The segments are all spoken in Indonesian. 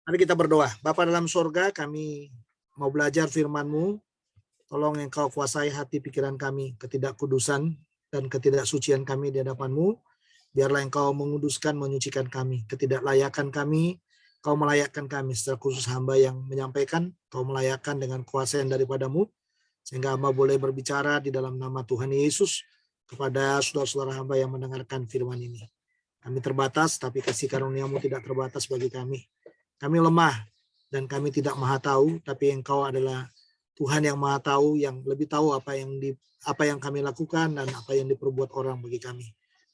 Mari kita berdoa. Bapa dalam sorga, kami mau belajar firman-Mu. Tolong Engkau kuasai hati pikiran kami, ketidakkudusan dan ketidaksucian kami di hadapan-Mu. Biarlah Engkau menguduskan, menyucikan kami. Ketidaklayakan kami, Kau melayakkan kami. Secara khusus hamba yang menyampaikan, Kau melayakkan dengan kuasa yang daripada-Mu. Sehingga hamba boleh berbicara di dalam nama Tuhan Yesus kepada saudara-saudara hamba yang mendengarkan firman ini. Kami terbatas, tapi kasih karunia-Mu tidak terbatas bagi kami. Kami lemah dan kami tidak maha tahu, tapi Engkau adalah Tuhan yang maha tahu, yang lebih tahu apa yang kami lakukan dan apa yang diperbuat orang bagi kami.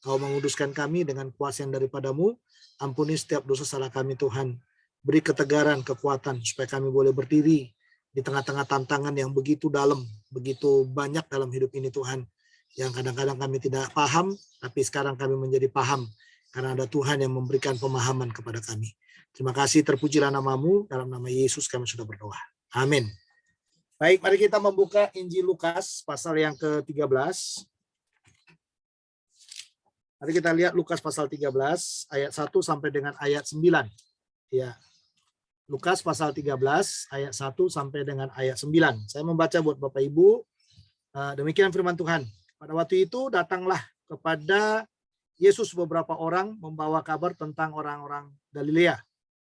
Kau menguduskan kami dengan kuasa yang daripada-Mu. Ampuni setiap dosa salah kami Tuhan. Beri ketegaran, kekuatan supaya kami boleh berdiri di tengah-tengah tantangan yang begitu dalam, begitu banyak dalam hidup ini Tuhan. Yang kadang-kadang kami tidak paham, tapi sekarang kami menjadi paham karena ada Tuhan yang memberikan pemahaman kepada kami. Terima kasih, terpujilah nama-Mu, dalam nama Yesus kami sudah berdoa. Amin. Baik, mari kita membuka Injil Lukas pasal yang ke-13. Mari kita lihat Lukas pasal 13 ayat 1 sampai dengan ayat 9. Ya. Lukas pasal 13 ayat 1 sampai dengan ayat 9. Saya membaca buat Bapak Ibu. Demikian firman Tuhan. Pada waktu itu datanglah kepada Yesus beberapa orang membawa kabar tentang orang-orang Galilea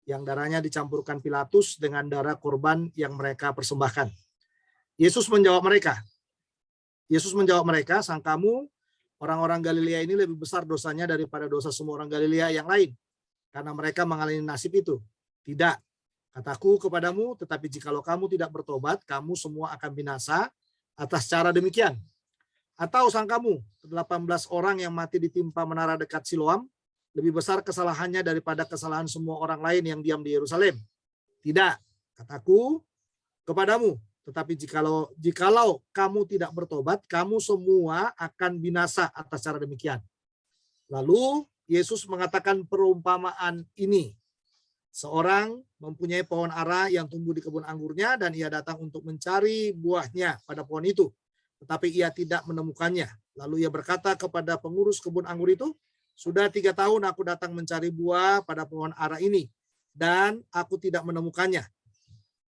yang darahnya dicampurkan Pilatus dengan darah korban yang mereka persembahkan. Yesus menjawab mereka, sangkamu orang-orang Galilea ini lebih besar dosanya daripada dosa semua orang Galilea yang lain, karena mereka mengalami nasib itu. Tidak, kataku kepadamu, tetapi jikalau kamu tidak bertobat, kamu semua akan binasa atas cara demikian. Atau sangkamu 18 orang yang mati ditimpa menara dekat Siloam lebih besar kesalahannya daripada kesalahan semua orang lain yang diam di Yerusalem? Tidak, kataku kepadamu, tetapi jikalau kamu tidak bertobat, kamu semua akan binasa atas cara demikian. Lalu Yesus mengatakan perumpamaan ini. Seorang mempunyai pohon ara yang tumbuh di kebun anggurnya, dan ia datang untuk mencari buahnya pada pohon itu. Tetapi ia tidak menemukannya. Lalu ia berkata kepada pengurus kebun anggur itu, sudah 3 tahun aku datang mencari buah pada pohon ara ini, dan aku tidak menemukannya.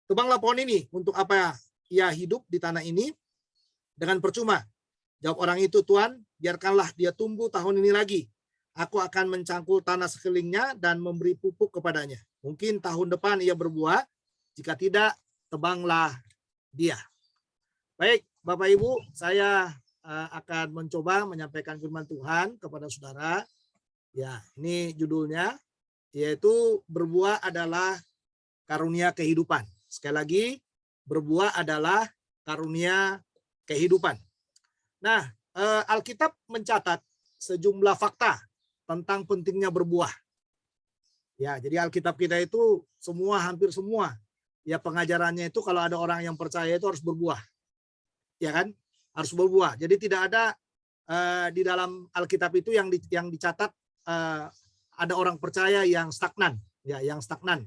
Tebanglah pohon ini, untuk apa ia hidup di tanah ini dengan percuma? Jawab orang itu, Tuhan, biarkanlah dia tumbuh tahun ini lagi. Aku akan mencangkul tanah sekelilingnya dan memberi pupuk kepadanya. Mungkin tahun depan ia berbuah, jika tidak, tebanglah dia. Baik, Bapak Ibu, saya akan mencoba menyampaikan firman Tuhan kepada saudara. Ya, ini judulnya, yaitu berbuah adalah karunia kehidupan. Sekali lagi, berbuah adalah karunia kehidupan. Nah, Alkitab mencatat sejumlah fakta tentang pentingnya berbuah. Ya, jadi Alkitab kita itu hampir semua, ya pengajarannya itu kalau ada orang yang percaya itu harus berbuah. Ya kan? Harus berbuah. Jadi tidak ada di dalam Alkitab itu yang dicatat ada orang percaya yang stagnan, ya, yang stagnan.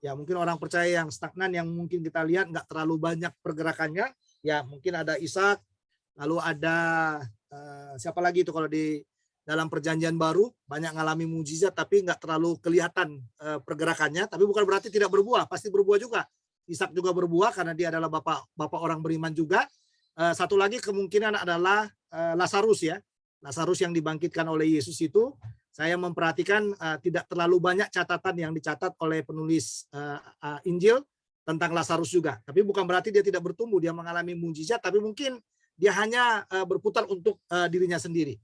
Ya, mungkin orang percaya yang stagnan yang mungkin kita lihat nggak terlalu banyak pergerakannya. Ya, mungkin ada Ishak, lalu ada siapa lagi itu kalau di dalam Perjanjian Baru banyak ngalami mujizat tapi nggak terlalu kelihatan pergerakannya. Tapi bukan berarti tidak berbuah, pasti berbuah juga. Ishak juga berbuah karena dia adalah bapak orang beriman juga. Satu lagi kemungkinan adalah Lazarus, ya. Lazarus yang dibangkitkan oleh Yesus itu, saya memperhatikan tidak terlalu banyak catatan yang dicatat oleh penulis Injil tentang Lazarus juga. Tapi bukan berarti dia tidak bertumbuh, dia mengalami mujizat, tapi mungkin dia hanya berputar untuk dirinya sendiri.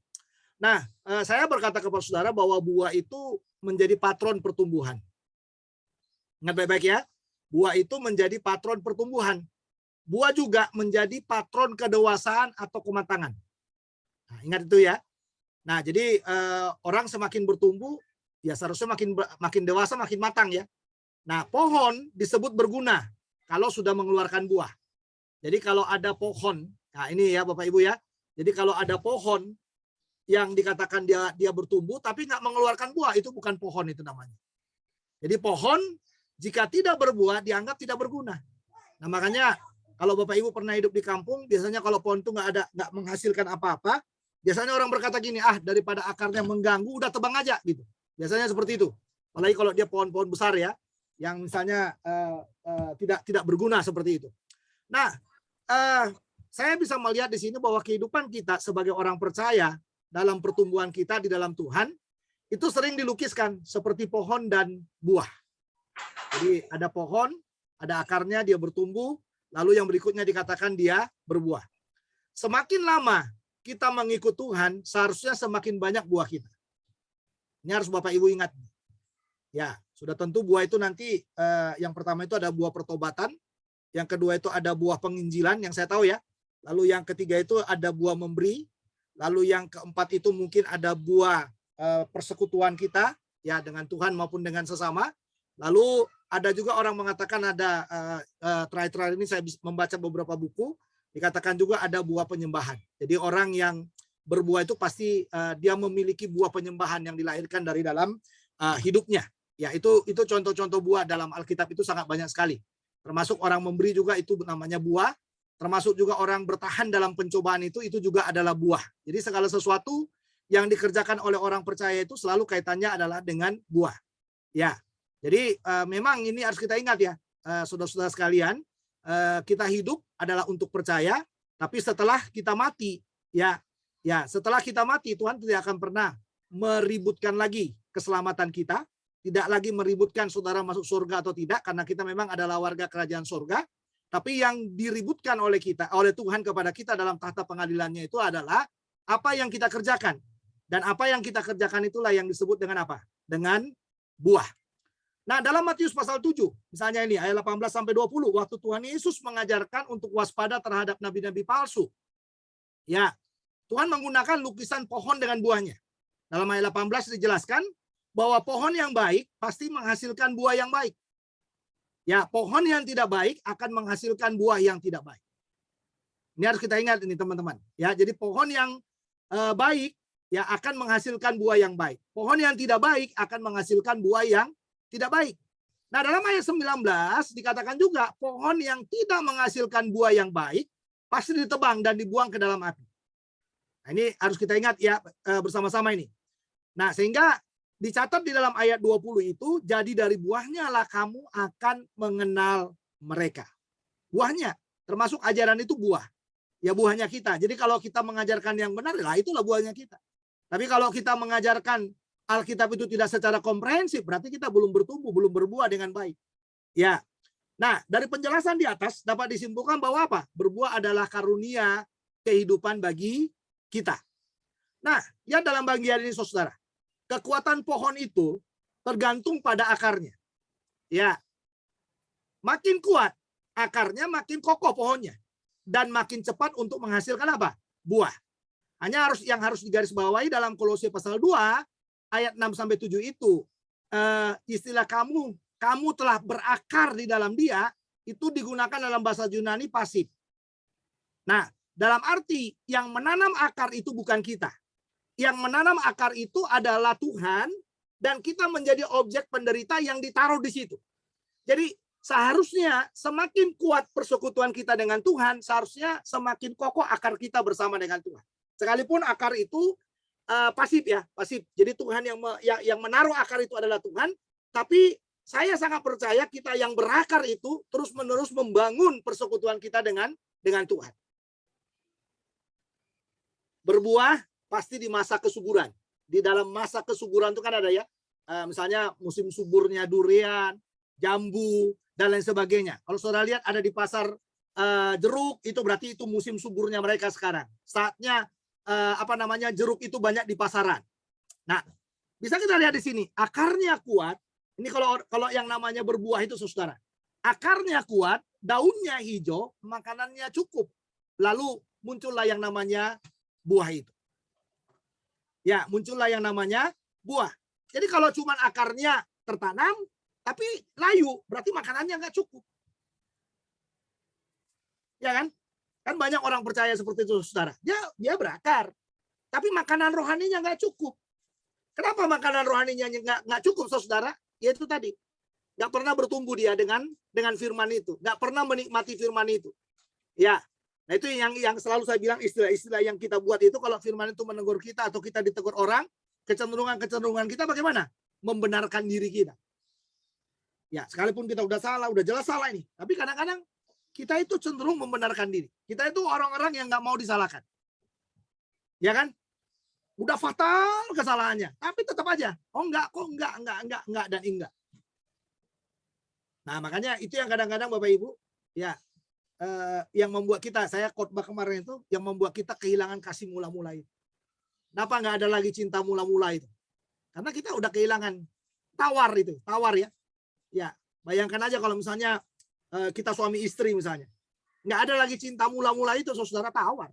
Nah, saya berkata kepada saudara bahwa buah itu menjadi patron pertumbuhan. Ingat baik-baik ya, buah itu menjadi patron pertumbuhan. Buah juga menjadi patron kedewasaan atau kematangan. Nah, ingat itu ya. Nah, jadi orang semakin bertumbuh, ya seharusnya makin dewasa, makin matang ya. Nah, pohon disebut berguna kalau sudah mengeluarkan buah. Jadi kalau ada pohon, nah ini ya Bapak Ibu ya. Jadi kalau ada pohon yang dikatakan dia bertumbuh tapi nggak mengeluarkan buah, itu bukan pohon itu namanya. Jadi pohon jika tidak berbuah dianggap tidak berguna. Nah, makanya kalau Bapak Ibu pernah hidup di kampung, biasanya kalau pohon itu nggak menghasilkan apa-apa, biasanya orang berkata gini, daripada akarnya mengganggu, udah tebang aja gitu. Biasanya seperti itu. Apalagi kalau dia pohon-pohon besar ya. yang misalnya tidak berguna seperti itu. Nah, saya bisa melihat di sini bahwa kehidupan kita sebagai orang percaya dalam pertumbuhan kita di dalam Tuhan itu sering dilukiskan seperti pohon dan buah. Jadi ada pohon, ada akarnya, dia bertumbuh, lalu yang berikutnya dikatakan dia berbuah. Semakin lama kita mengikut Tuhan, seharusnya semakin banyak buah kita. Ini harus Bapak Ibu ingat. Ya, sudah tentu buah itu nanti yang pertama itu ada buah pertobatan, yang kedua itu ada buah penginjilan yang saya tahu ya. Lalu yang ketiga itu ada buah memberi, lalu yang keempat itu mungkin ada buah persekutuan kita ya dengan Tuhan maupun dengan sesama. Lalu ada juga orang mengatakan ada terakhir-terakhir ini saya membaca beberapa buku, dikatakan juga ada buah penyembahan. Jadi orang yang berbuah itu pasti dia memiliki buah penyembahan yang dilahirkan dari dalam hidupnya. Ya, itu contoh-contoh buah dalam Alkitab itu sangat banyak sekali. Termasuk orang memberi juga itu namanya buah. Termasuk juga orang bertahan dalam pencobaan itu juga adalah buah. Jadi segala sesuatu yang dikerjakan oleh orang percaya itu selalu kaitannya adalah dengan buah. Ya, jadi memang ini harus kita ingat ya, saudara-saudara sekalian, kita hidup adalah untuk percaya, tapi setelah kita mati, ya setelah kita mati Tuhan tidak akan pernah meributkan lagi keselamatan kita. Tidak lagi meributkan saudara masuk surga atau tidak, karena kita memang adalah warga kerajaan surga. Tapi yang diributkan oleh kita, oleh Tuhan kepada kita dalam tahta pengadilannya itu adalah apa yang kita kerjakan. Dan apa yang kita kerjakan itulah yang disebut dengan apa? Dengan buah. Nah, dalam Matius pasal 7, misalnya ini ayat 18-20, waktu Tuhan Yesus mengajarkan untuk waspada terhadap nabi-nabi palsu. Ya, Tuhan menggunakan lukisan pohon dengan buahnya. Dalam ayat 18 dijelaskan bahwa pohon yang baik pasti menghasilkan buah yang baik. Ya, pohon yang tidak baik akan menghasilkan buah yang tidak baik. Ini harus kita ingat ini teman-teman. Ya, jadi pohon yang baik ya akan menghasilkan buah yang baik. Pohon yang tidak baik akan menghasilkan buah yang tidak baik. Nah, dalam ayat 19 dikatakan juga pohon yang tidak menghasilkan buah yang baik pasti ditebang dan dibuang ke dalam api. Nah, ini harus kita ingat ya bersama-sama ini. Nah, sehingga dicatat di dalam ayat 20 itu, jadi dari buahnya lah kamu akan mengenal mereka. Buahnya, termasuk ajaran itu buah. Ya buahnya kita. Jadi kalau kita mengajarkan yang benar, lah itulah buahnya kita. Tapi kalau kita mengajarkan Alkitab itu tidak secara komprehensif, berarti kita belum bertumbuh, belum berbuah dengan baik. Ya. Nah, dari penjelasan di atas dapat disimpulkan bahwa apa? Berbuah adalah karunia kehidupan bagi kita. Nah, lihat dalam bagian ini saudara. Kekuatan pohon itu tergantung pada akarnya. Ya. Makin kuat akarnya, makin kokoh pohonnya. Dan makin cepat untuk menghasilkan apa? Buah. Hanya yang harus digarisbawahi dalam Kolose pasal 2 ayat 6-7 itu istilah kamu telah berakar di dalam dia itu digunakan dalam bahasa Yunani pasif. Nah, dalam arti yang menanam akar itu bukan kita. Yang menanam akar itu adalah Tuhan dan kita menjadi objek penderita yang ditaruh di situ. Jadi seharusnya semakin kuat persekutuan kita dengan Tuhan, seharusnya semakin kokoh akar kita bersama dengan Tuhan. Sekalipun akar itu pasif ya, pasif. Jadi Tuhan yang menaruh akar itu adalah Tuhan, tapi saya sangat percaya kita yang berakar itu terus-menerus membangun persekutuan kita dengan Tuhan. Berbuah pasti di masa kesuburan. Di dalam masa kesuburan itu kan ada ya, misalnya musim suburnya durian, jambu, dan lain sebagainya. Kalau saudara lihat ada di pasar jeruk, itu berarti itu musim suburnya mereka sekarang. Saatnya jeruk itu banyak di pasaran. Nah, bisa kita lihat di sini, akarnya kuat. Ini kalau yang namanya berbuah itu saudara. Akarnya kuat, daunnya hijau, makanannya cukup. Lalu muncullah yang namanya buah itu. Ya, muncullah yang namanya buah. Jadi kalau cuma akarnya tertanam, tapi layu, berarti makanannya nggak cukup. Ya kan? Kan banyak orang percaya seperti itu, saudara. Dia berakar, tapi makanan rohaninya nggak cukup. Kenapa makanan rohaninya nggak cukup, saudara? Ya itu tadi. Nggak pernah bertumbuh dia dengan firman itu. Nggak pernah menikmati firman itu. Ya. Nah itu yang selalu saya bilang istilah-istilah yang kita buat itu kalau firman itu menegur kita atau kita ditegur orang, kecenderungan kita bagaimana? Membenarkan diri kita. Ya, sekalipun kita udah salah, udah jelas salah ini. Tapi kadang-kadang kita itu cenderung membenarkan diri. Kita itu orang-orang yang nggak mau disalahkan. Ya kan? Udah fatal kesalahannya, tapi tetap aja. Oh enggak, kok enggak, dan enggak. Nah, makanya itu yang kadang-kadang Bapak Ibu, ya, yang membuat kita, saya khotbah kemarin itu, yang membuat kita kehilangan kasih mula-mula itu. Kenapa nggak ada lagi cinta mula-mula itu? Karena kita udah kehilangan tawar itu, tawar ya. Ya, bayangkan aja kalau misalnya kita suami istri misalnya. Nggak ada lagi cinta mula-mula itu, saudara, tawar.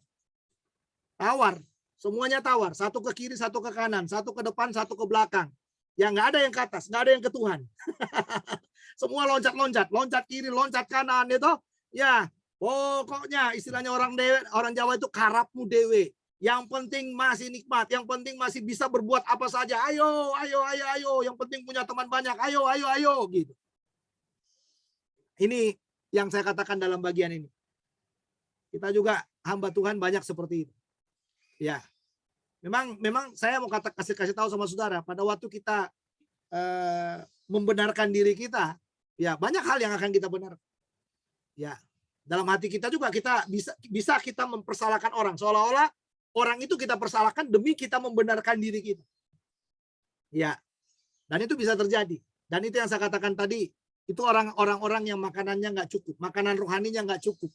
Tawar. Semuanya tawar. Satu ke kiri, satu ke kanan. Satu ke depan, satu ke belakang. Ya nggak ada yang ke atas, nggak ada yang ke Tuhan. Semua loncat-loncat. Loncat kiri, loncat kanan itu. Ya, pokoknya istilahnya orang Jawa itu karapmu dewe. Yang penting masih nikmat. Yang penting masih bisa berbuat apa saja. Ayo, ayo, ayo, ayo. Yang penting punya teman banyak. Ayo, ayo, ayo. Gitu. Ini yang saya katakan dalam bagian ini. Kita juga hamba Tuhan banyak seperti itu. Ya, memang saya mau kasih tahu sama saudara, pada waktu kita membenarkan diri kita, ya banyak hal yang akan kita benarkan. Ya, dalam hati kita juga kita bisa kita mempersalahkan orang, seolah-olah orang itu kita persalahkan demi kita membenarkan diri kita. Ya, dan itu bisa terjadi. Dan itu yang saya katakan tadi, itu orang-orang yang makanannya nggak cukup, makanan rohaninya nggak cukup,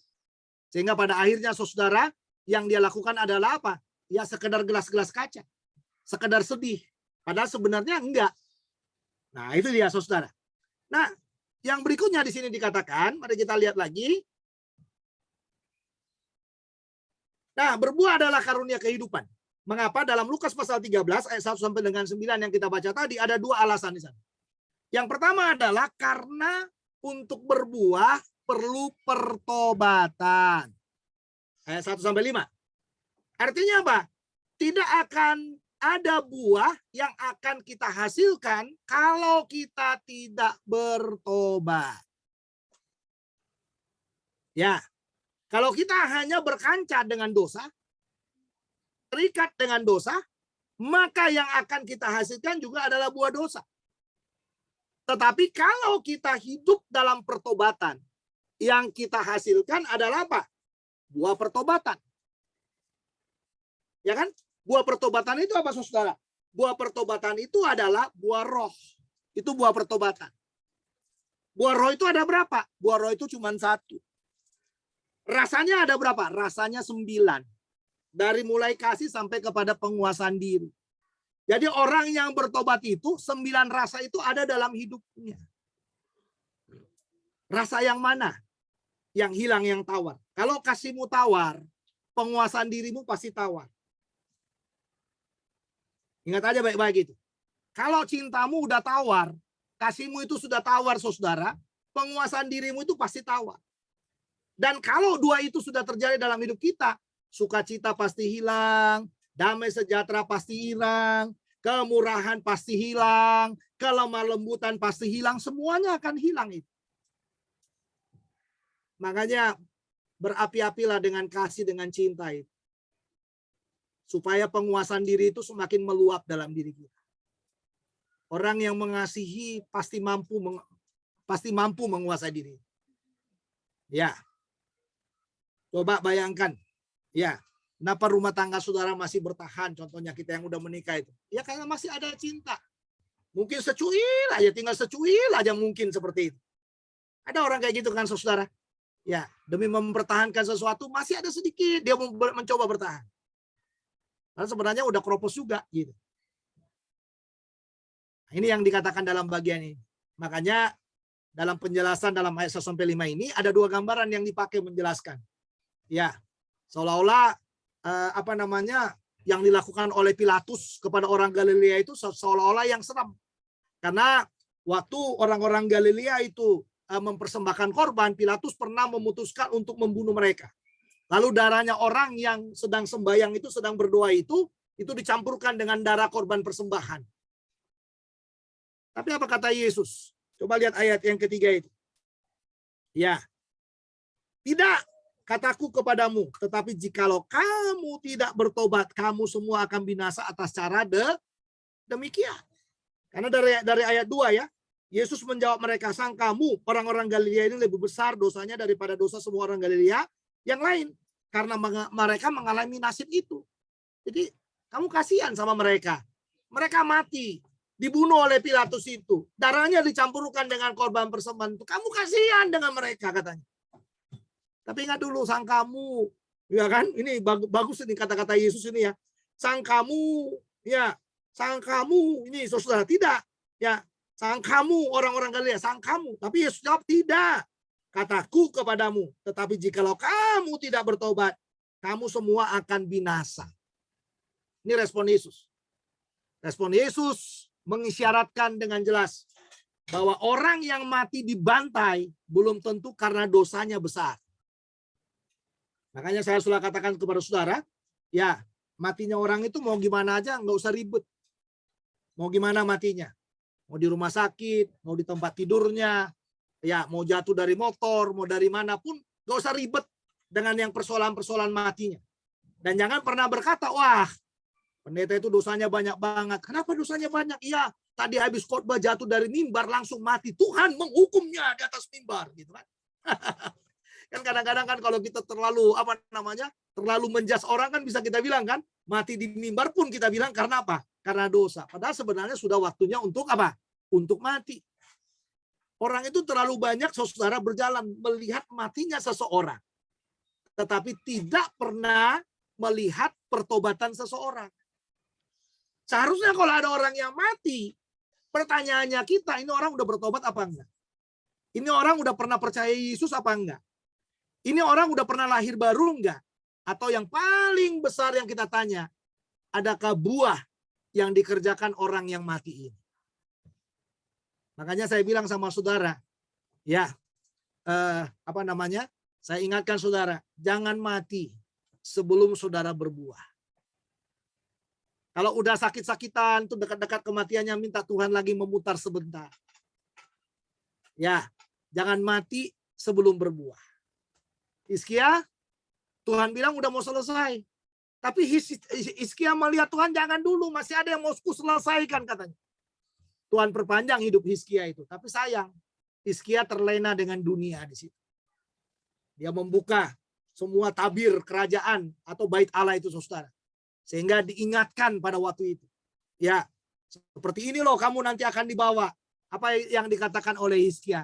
sehingga pada akhirnya saudara yang dia lakukan adalah apa? Ya sekedar gelas-gelas kaca, sekedar sedih, padahal sebenarnya enggak. Nah itu dia saudara. Nah yang berikutnya di sini dikatakan, mari kita lihat lagi. Nah berbuah adalah karunia kehidupan. Mengapa dalam Lukas pasal 13 ayat 1 sampai dengan 9 yang kita baca tadi ada dua alasan di sana. Yang pertama adalah karena untuk berbuah perlu pertobatan. Ayat 1 sampai 5. Artinya apa? Tidak akan ada buah yang akan kita hasilkan kalau kita tidak bertobat. Ya, kalau kita hanya berkancah dengan dosa, terikat dengan dosa, maka yang akan kita hasilkan juga adalah buah dosa. Tetapi kalau kita hidup dalam pertobatan, yang kita hasilkan adalah apa? Buah pertobatan. Ya kan? Buah pertobatan itu apa, saudara? Buah pertobatan itu adalah buah roh. Itu buah pertobatan. Buah roh itu ada berapa? Buah roh itu cuma satu. Rasanya ada berapa? Rasanya 9. Dari mulai kasih sampai kepada penguasaan diri. Jadi orang yang bertobat itu 9 rasa itu ada dalam hidupnya. Rasa yang mana? Yang hilang, yang tawar. Kalau kasihmu tawar, penguasaan dirimu pasti tawar. Ingat aja baik-baik itu. Kalau cintamu udah tawar, kasihmu itu sudah tawar, saudara, penguasaan dirimu itu pasti tawar. Dan kalau dua itu sudah terjadi dalam hidup kita, sukacita pasti hilang, damai sejahtera pasti hilang, kemurahan pasti hilang, kelemah lembutan pasti hilang, semuanya akan hilang itu. Makanya berapi-apilah dengan kasih, dengan cinta itu. Supaya penguasaan diri itu semakin meluap dalam diri kita. Orang yang mengasihi pasti mampu menguasai diri. Ya. Coba bayangkan. Ya. Kenapa rumah tangga saudara masih bertahan? Contohnya kita yang udah menikah itu. Ya karena masih ada cinta. Mungkin secuil aja, tinggal secuil aja mungkin seperti itu. Ada orang kayak gitu kan saudara? Ya, demi mempertahankan sesuatu masih ada sedikit dia mencoba bertahan. Karena sebenarnya udah kropos juga gitu. Ini yang dikatakan dalam bagian ini. Makanya dalam penjelasan dalam ayat 1 sampai 5 ini ada dua gambaran yang dipakai menjelaskan. Ya, seolah-olah yang dilakukan oleh Pilatus kepada orang Galilea itu seolah-olah yang seram. Karena waktu orang-orang Galilea itu mempersembahkan korban, Pilatus pernah memutuskan untuk membunuh mereka. Lalu darahnya orang yang sedang sembahyang itu, sedang berdoa itu dicampurkan dengan darah korban persembahan. Tapi apa kata Yesus? Coba lihat ayat yang ketiga itu. Ya. Tidak, kataku kepadamu, tetapi jikalau kamu tidak bertobat, kamu semua akan binasa atas cara demikian. Karena dari ayat 2 ya, Yesus menjawab mereka, sangkamu orang-orang Galilea ini lebih besar dosanya daripada dosa semua orang Galilea yang lain. Karena mereka mengalami nasib itu. Jadi kamu kasihan sama mereka. Mereka mati. Dibunuh oleh Pilatus itu. Darahnya dicampurkan dengan korban persembahan itu. Kamu kasihan dengan mereka katanya. Tapi ingat dulu, sangkamu. Ya kan? Ini bagus ini kata-kata Yesus ini ya. Sangkamu. Ya. Sangkamu. Ini saudara. Tidak. Ya. Sangkamu orang-orang Galilea. Sangkamu. Tapi Yesus jawab tidak. Kataku kepadamu, tetapi jikalau kamu tidak bertobat, kamu semua akan binasa. Ini respon Yesus. Respon Yesus mengisyaratkan dengan jelas bahwa orang yang mati dibantai belum tentu karena dosanya besar. Makanya saya sudah katakan kepada saudara, ya matinya orang itu mau gimana aja, nggak usah ribet. Mau gimana matinya? Mau di rumah sakit, mau di tempat tidurnya, ya mau jatuh dari motor, mau dari manapun, gak usah ribet dengan yang persoalan-persoalan matinya. Dan jangan pernah berkata, wah pendeta itu dosanya banyak banget. Kenapa dosanya banyak? Iya, tadi habis khotbah jatuh dari mimbar langsung mati. Tuhan menghukumnya di atas mimbar, gitu kan? Kan kadang-kadang kan kalau kita terlalu terlalu menjas orang kan bisa kita bilang kan, mati di mimbar pun kita bilang karena apa? Karena dosa. Padahal sebenarnya sudah waktunya untuk apa? Untuk mati. Orang itu terlalu banyak saudara berjalan melihat matinya seseorang. Tetapi tidak pernah melihat pertobatan seseorang. Seharusnya kalau ada orang yang mati, pertanyaannya kita, ini orang udah bertobat apa enggak? Ini orang udah pernah percaya Yesus apa enggak? Ini orang udah pernah lahir baru enggak? Atau yang paling besar yang kita tanya, adakah buah yang dikerjakan orang yang mati ini? Makanya saya bilang sama saudara, ya, saya ingatkan saudara, jangan mati sebelum saudara berbuah. Kalau udah sakit-sakitan, tuh dekat-dekat kematiannya, minta Tuhan lagi memutar sebentar. Ya, jangan mati sebelum berbuah. Hizkia, Tuhan bilang udah mau selesai. Tapi Hizkia melihat Tuhan, jangan dulu, masih ada yang mau selesaikan katanya. Tuhan perpanjang hidup Hizkia itu. Tapi sayang, Hizkia terlena dengan dunia di situ. Dia membuka semua tabir kerajaan atau bait Allah itu, saudara. Sehingga diingatkan pada waktu itu. Ya, seperti ini loh kamu nanti akan dibawa. Apa yang dikatakan oleh Hizkia.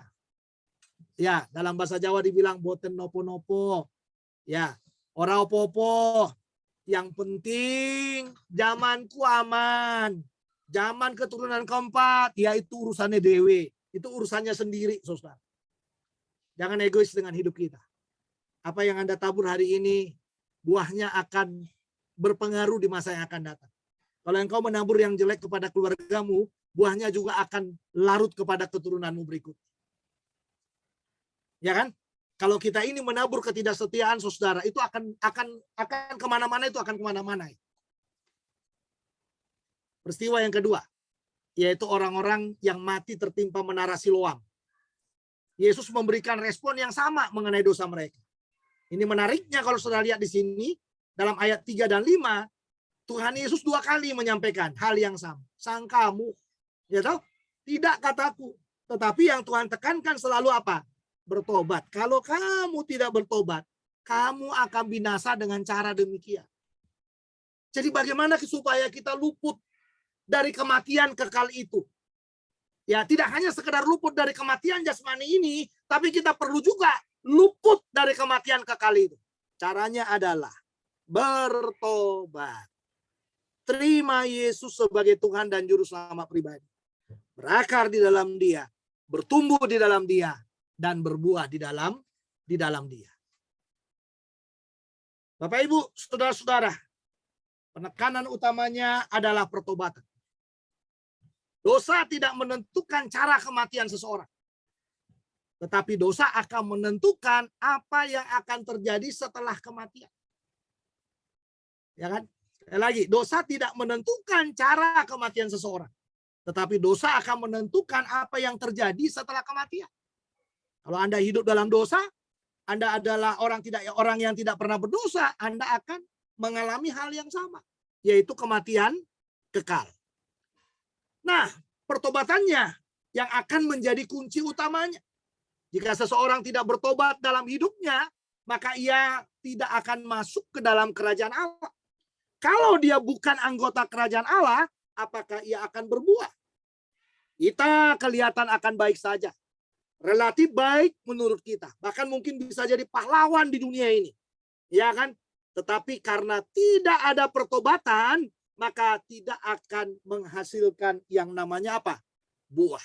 Ya, dalam bahasa Jawa dibilang boten nopo-nopo. Ya, ora opo-opo. Yang penting zamanku aman. Zaman keturunan keempat, ya itu urusannya dewe. Itu urusannya sendiri, saudara. Jangan egois dengan hidup kita. Apa yang Anda tabur hari ini, buahnya akan berpengaruh di masa yang akan datang. Kalau engkau menabur yang jelek kepada keluargamu, buahnya juga akan larut kepada keturunanmu berikut. Ya kan? Kalau kita ini menabur ketidaksetiaan, saudara, itu akan kemana-mana, itu akan kemana-mana. Peristiwa yang kedua, yaitu orang-orang yang mati tertimpa menara Siloam. Yesus memberikan respon yang sama mengenai dosa mereka. Ini menariknya kalau saudara lihat di sini, dalam ayat 3 dan 5, Tuhan Yesus 2 kali menyampaikan hal yang sama. Sangkamu, ya tahu? Tidak kataku. Tetapi yang Tuhan tekankan selalu apa? Bertobat. Kalau kamu tidak bertobat, kamu akan binasa dengan cara demikian. Jadi bagaimana supaya kita luput dari kematian kekal itu? Ya, tidak hanya sekedar luput dari kematian jasmani ini, tapi kita perlu juga luput dari kematian kekal itu. Caranya adalah bertobat. Terima Yesus sebagai Tuhan dan Juru Selamat pribadi. Berakar di dalam Dia, bertumbuh di dalam Dia, dan berbuah di dalam Dia. Bapak Ibu, saudara-saudara, penekanan utamanya adalah pertobatan. Dosa tidak menentukan cara kematian seseorang. Tetapi dosa akan menentukan apa yang akan terjadi setelah kematian. Ya kan? Sekali lagi, dosa tidak menentukan cara kematian seseorang. Tetapi dosa akan menentukan apa yang terjadi setelah kematian. Kalau Anda hidup dalam dosa, Anda adalah orang yang tidak pernah berdosa, Anda akan mengalami hal yang sama, yaitu kematian kekal. Nah, pertobatannya yang akan menjadi kunci utamanya. Jika seseorang tidak bertobat dalam hidupnya, maka ia tidak akan masuk ke dalam kerajaan Allah. Kalau dia bukan anggota kerajaan Allah, apakah ia akan berbuah? Kita kelihatan akan baik saja. Relatif baik menurut kita. Bahkan mungkin bisa jadi pahlawan di dunia ini. Ya kan? Tetapi karena tidak ada pertobatan, maka tidak akan menghasilkan yang namanya apa? Buah.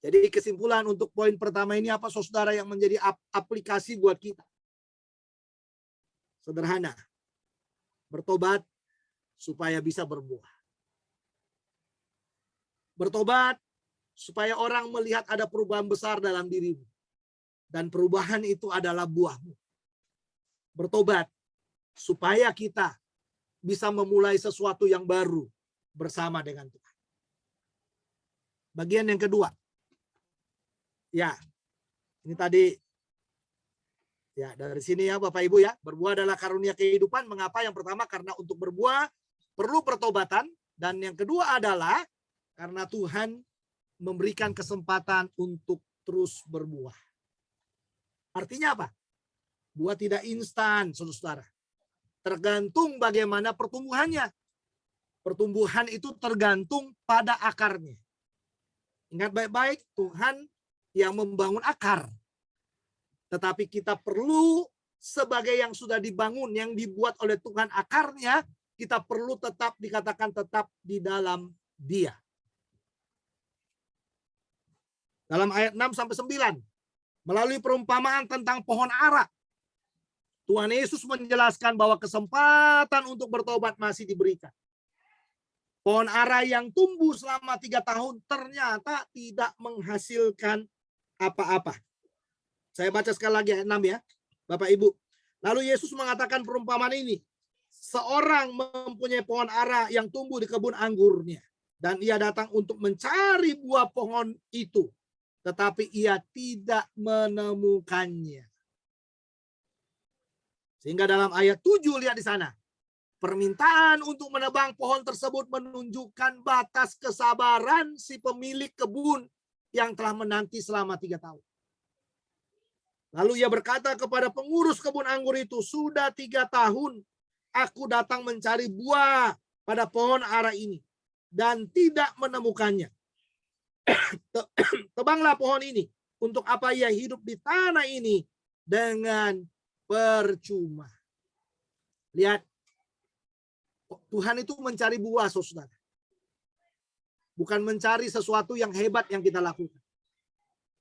Jadi kesimpulan untuk poin pertama ini apa, saudara, yang menjadi aplikasi buat kita? Sederhana. Bertobat supaya bisa berbuah. Bertobat supaya orang melihat ada perubahan besar dalam dirimu. Dan perubahan itu adalah buahmu. Bertobat supaya kita bisa memulai sesuatu yang baru bersama dengan Tuhan. Bagian yang kedua. Ya, ini tadi. Ya, dari sini ya Bapak Ibu ya. Berbuah adalah karunia kehidupan. Mengapa? Yang pertama karena untuk berbuah perlu pertobatan. Dan yang kedua adalah karena Tuhan memberikan kesempatan untuk terus berbuah. Artinya apa? Buah tidak instan, saudara. Tergantung bagaimana pertumbuhannya. Pertumbuhan itu tergantung pada akarnya. Ingat baik-baik, Tuhan yang membangun akar. Tetapi kita perlu sebagai yang sudah dibangun, yang dibuat oleh Tuhan akarnya, kita perlu tetap dikatakan tetap di dalam Dia. Dalam ayat 6-9, melalui perumpamaan tentang pohon ara, Tuhan Yesus menjelaskan bahwa kesempatan untuk bertobat masih diberikan. Pohon ara yang tumbuh selama 3 tahun ternyata tidak menghasilkan apa-apa. Saya baca sekali lagi ayat 6 ya, Bapak Ibu. Lalu Yesus mengatakan perumpamaan ini. Seorang mempunyai pohon ara yang tumbuh di kebun anggurnya. Dan ia datang untuk mencari buah pohon itu. Tetapi ia tidak menemukannya. Sehingga dalam ayat 7 lihat di sana. Permintaan untuk menebang pohon tersebut menunjukkan batas kesabaran si pemilik kebun yang telah menanti selama 3 tahun. Lalu ia berkata kepada pengurus kebun anggur itu, sudah 3 tahun aku datang mencari buah pada pohon ara ini dan tidak menemukannya. Tebanglah pohon ini. Untuk apa ia hidup di tanah ini dengan percuma. Lihat, Tuhan itu mencari buah, saudara. Bukan mencari sesuatu yang hebat yang kita lakukan.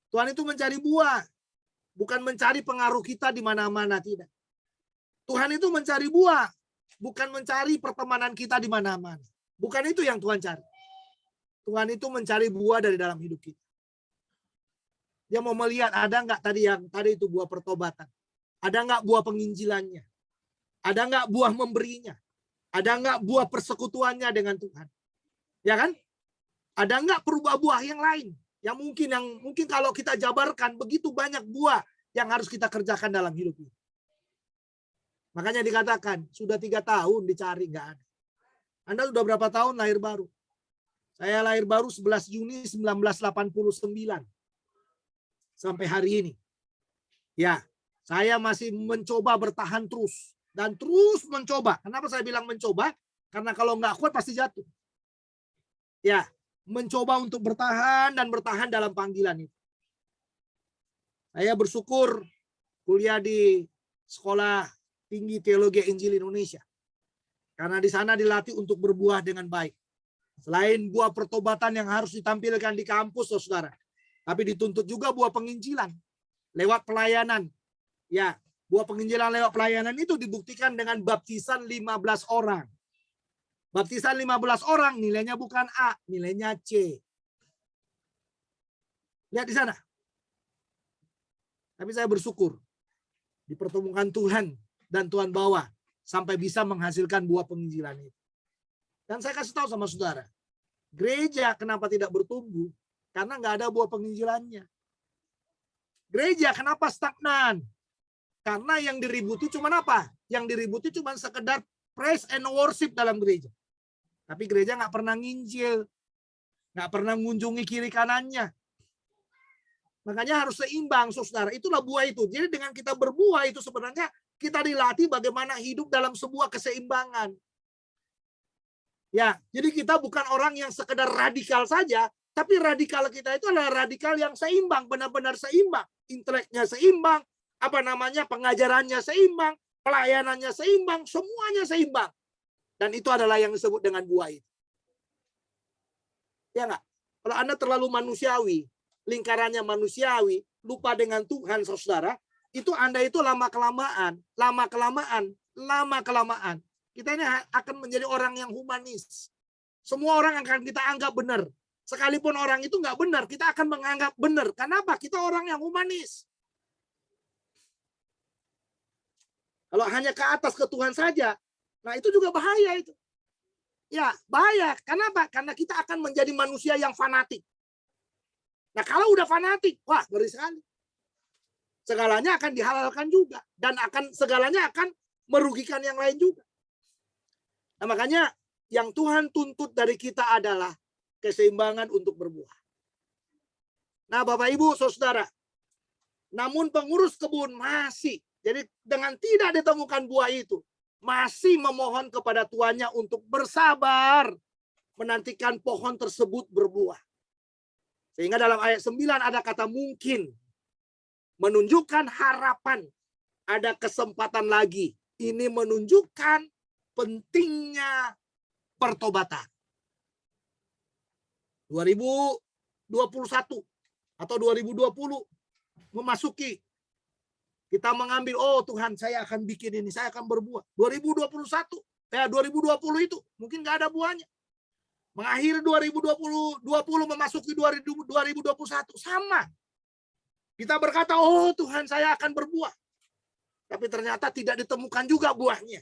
Tuhan itu mencari buah. Bukan mencari pengaruh kita di mana-mana, tidak. Tuhan itu mencari buah. Bukan mencari pertemanan kita di mana-mana. Bukan itu yang Tuhan cari. Tuhan itu mencari buah dari dalam hidup kita. Dia mau melihat ada nggak tadi itu buah pertobatan. Ada nggak buah penginjilannya. Ada nggak buah memberinya. Ada nggak buah persekutuannya dengan Tuhan. Ya kan? Ada nggak buah yang lain. Yang mungkin kalau kita jabarkan begitu banyak buah yang harus kita kerjakan dalam hidup ini. Makanya dikatakan sudah 3 tahun dicari nggak ada. Anda sudah berapa tahun lahir baru? Saya lahir baru 11 Juni 1989. Sampai hari ini. Ya, saya masih mencoba bertahan terus. Dan terus mencoba. Kenapa saya bilang mencoba? Karena kalau nggak kuat pasti jatuh. Ya, mencoba untuk bertahan dan bertahan dalam panggilan itu. Saya bersyukur kuliah di Sekolah Tinggi Teologi Injil Indonesia. Karena di sana dilatih untuk berbuah dengan baik. Selain buah pertobatan yang harus ditampilkan di kampus, saudara. Tapi dituntut juga buah penginjilan. Lewat pelayanan. Ya, buah penginjilan lewat pelayanan itu dibuktikan dengan baptisan 15 orang. Baptisan 15 orang nilainya bukan A, nilainya C. Lihat di sana. Tapi saya bersyukur dipertemukan Tuhan dan Tuhan bawa sampai bisa menghasilkan buah penginjilan itu. Dan saya kasih tahu sama saudara, gereja kenapa tidak bertumbuh? Karena nggak ada buah penginjilannya. Gereja kenapa stagnan? Karena yang diributi cuma apa? Yang diributi cuma sekedar praise and worship dalam gereja. Tapi gereja nggak pernah nginjil. nggak pernah mengunjungi kiri kanannya. Makanya harus seimbang, saudara. Itulah buah itu. Jadi dengan kita berbuah itu sebenarnya kita dilatih bagaimana hidup dalam sebuah keseimbangan. Ya, jadi kita bukan orang yang sekedar radikal saja, tapi radikal kita itu adalah radikal yang seimbang, benar-benar seimbang. Inteleknya seimbang, pengajarannya seimbang, pelayanannya seimbang, semuanya seimbang. Dan itu adalah yang disebut dengan buah itu. Ya enggak? Kalau Anda terlalu manusiawi, lingkarannya manusiawi, lupa dengan Tuhan, saudara, itu Anda itu lama-kelamaan, kita ini akan menjadi orang yang humanis. Semua orang akan kita anggap benar. Sekalipun orang itu nggak benar, kita akan menganggap benar. Kenapa? Kita orang yang humanis. Kalau hanya ke atas ke Tuhan saja, nah itu juga bahaya itu. Ya, bahaya. Kenapa? Karena kita akan menjadi manusia yang fanatik. Nah, kalau udah fanatik, wah, ngeri sekali. Segalanya akan dihalalkan juga. Dan segalanya akan merugikan yang lain juga. Nah, makanya yang Tuhan tuntut dari kita adalah keseimbangan untuk berbuah. Nah, Bapak, Ibu, Saudara, namun pengurus kebun masih, jadi dengan tidak ditemukan buah itu, masih memohon kepada tuannya untuk bersabar menantikan pohon tersebut berbuah. Sehingga dalam ayat 9 ada kata mungkin, menunjukkan harapan, ada kesempatan lagi. Ini menunjukkan pentingnya pertobatan. 2021 atau 2020 memasuki, kita mengambil, oh Tuhan, saya akan bikin ini, saya akan berbuah. 2020 itu mungkin nggak ada buahnya. Mengakhiri 2020 memasuki 2021 sama. Kita berkata, oh Tuhan, saya akan berbuah. Tapi ternyata tidak ditemukan juga buahnya.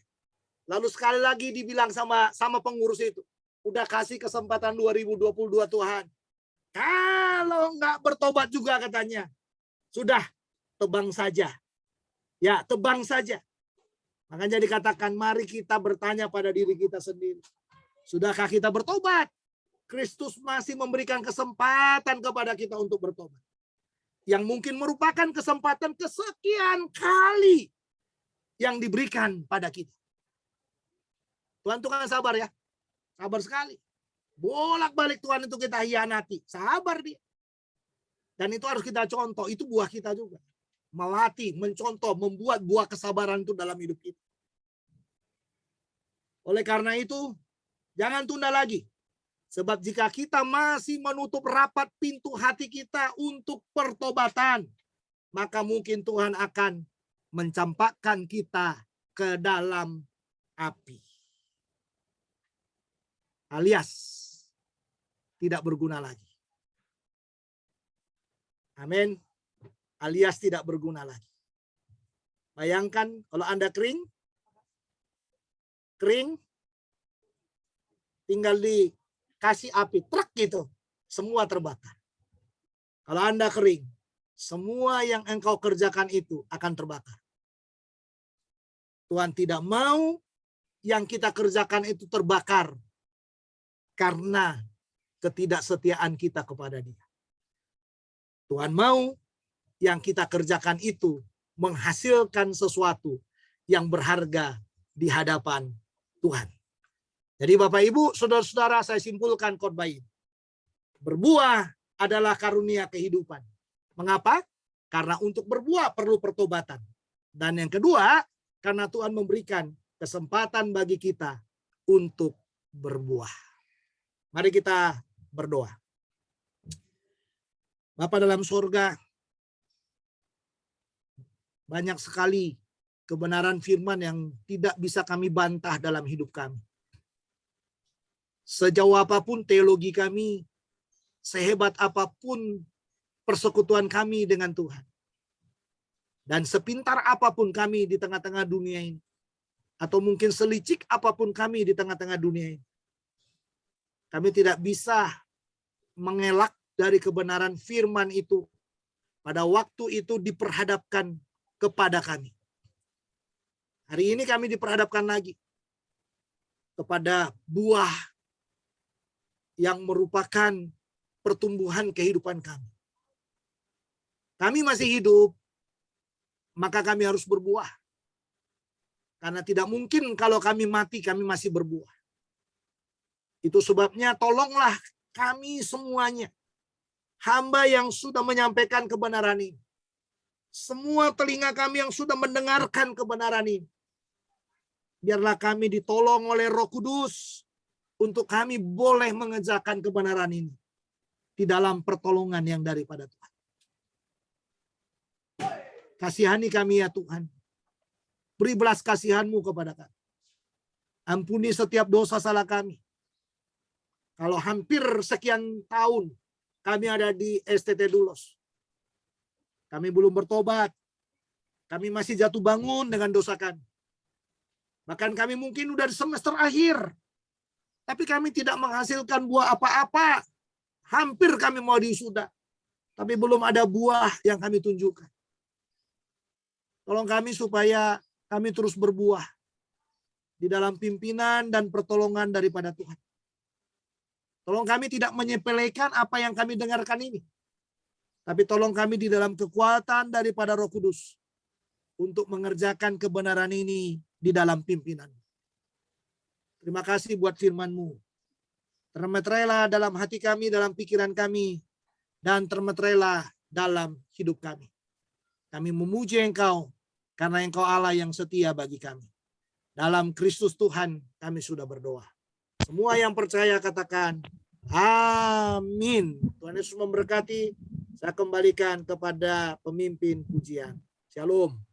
Lalu sekali lagi dibilang sama pengurus itu, udah kasih kesempatan 2022 Tuhan. Kalau nggak bertobat juga katanya, sudah tebang saja. Ya, tebang saja. Makanya dikatakan, mari kita bertanya pada diri kita sendiri. Sudahkah kita bertobat? Kristus masih memberikan kesempatan kepada kita untuk bertobat. Yang mungkin merupakan kesempatan kesekian kali yang diberikan pada kita. Tuhan kan sabar ya. Sabar sekali. Bolak-balik Tuhan itu kita hianati. Sabar dia. Dan itu harus kita contoh. Itu buah kita juga. Melatih, mencontoh, membuat buah kesabaran itu dalam hidup kita. Oleh karena itu, jangan tunda lagi. Sebab jika kita masih menutup rapat pintu hati kita untuk pertobatan, maka mungkin Tuhan akan mencampakkan kita ke dalam api. Alias tidak berguna lagi. Amin. Alias tidak berguna lagi. Bayangkan kalau Anda kering, tinggal dikasih api, truk gitu, semua terbakar. Kalau Anda kering, semua yang engkau kerjakan itu akan terbakar. Tuhan tidak mau yang kita kerjakan itu terbakar karena ketidaksetiaan kita kepada Dia. Tuhan mau yang kita kerjakan itu menghasilkan sesuatu yang berharga di hadapan Tuhan. Jadi Bapak Ibu, saudara-saudara, saya simpulkan khotbah ini. Berbuah adalah karunia kehidupan. Mengapa? Karena untuk berbuah perlu pertobatan. Dan yang kedua, karena Tuhan memberikan kesempatan bagi kita untuk berbuah. Mari kita berdoa. Bapa dalam surga, banyak sekali kebenaran firman yang tidak bisa kami bantah dalam hidup kami. Sejauh apapun teologi kami, sehebat apapun persekutuan kami dengan Tuhan, dan sepintar apapun kami di tengah-tengah dunia ini, atau mungkin selicik apapun kami di tengah-tengah dunia ini, kami tidak bisa mengelak dari kebenaran firman itu pada waktu itu diperhadapkan kepada kami. Hari ini kami diperhadapkan lagi kepada buah yang merupakan pertumbuhan kehidupan kami. Kami masih hidup, maka kami harus berbuah. Karena tidak mungkin kalau kami mati, kami masih berbuah. Itu sebabnya tolonglah kami semuanya, hamba yang sudah menyampaikan kebenaran ini. Semua telinga kami yang sudah mendengarkan kebenaran ini. Biarlah kami ditolong oleh Roh Kudus untuk kami boleh mengerjakan kebenaran ini di dalam pertolongan yang daripada Tuhan. Kasihani kami ya Tuhan. Beri belas kasihan-Mu kepada kami. Ampuni setiap dosa salah kami. Kalau hampir sekian tahun kami ada di STT Dulos, kami belum bertobat. Kami masih jatuh bangun dengan dosa kami. Bahkan kami mungkin udah di semester akhir, tapi kami tidak menghasilkan buah apa-apa. Hampir kami mau diwisuda, tapi belum ada buah yang kami tunjukkan. Tolong kami supaya kami terus berbuah di dalam pimpinan dan pertolongan daripada Tuhan. Tolong kami tidak menyepelekan apa yang kami dengarkan ini. Tapi tolong kami di dalam kekuatan daripada Roh Kudus untuk mengerjakan kebenaran ini di dalam pimpinan. Terima kasih buat firman-Mu. Termeterailah dalam hati kami, dalam pikiran kami, dan termeterailah dalam hidup kami. Kami memuji Engkau karena Engkau Allah yang setia bagi kami. Dalam Kristus Tuhan kami sudah berdoa. Semua yang percaya katakan amin. Tuhan Yesus memberkati. Saya kembalikan kepada pemimpin pujian. Shalom.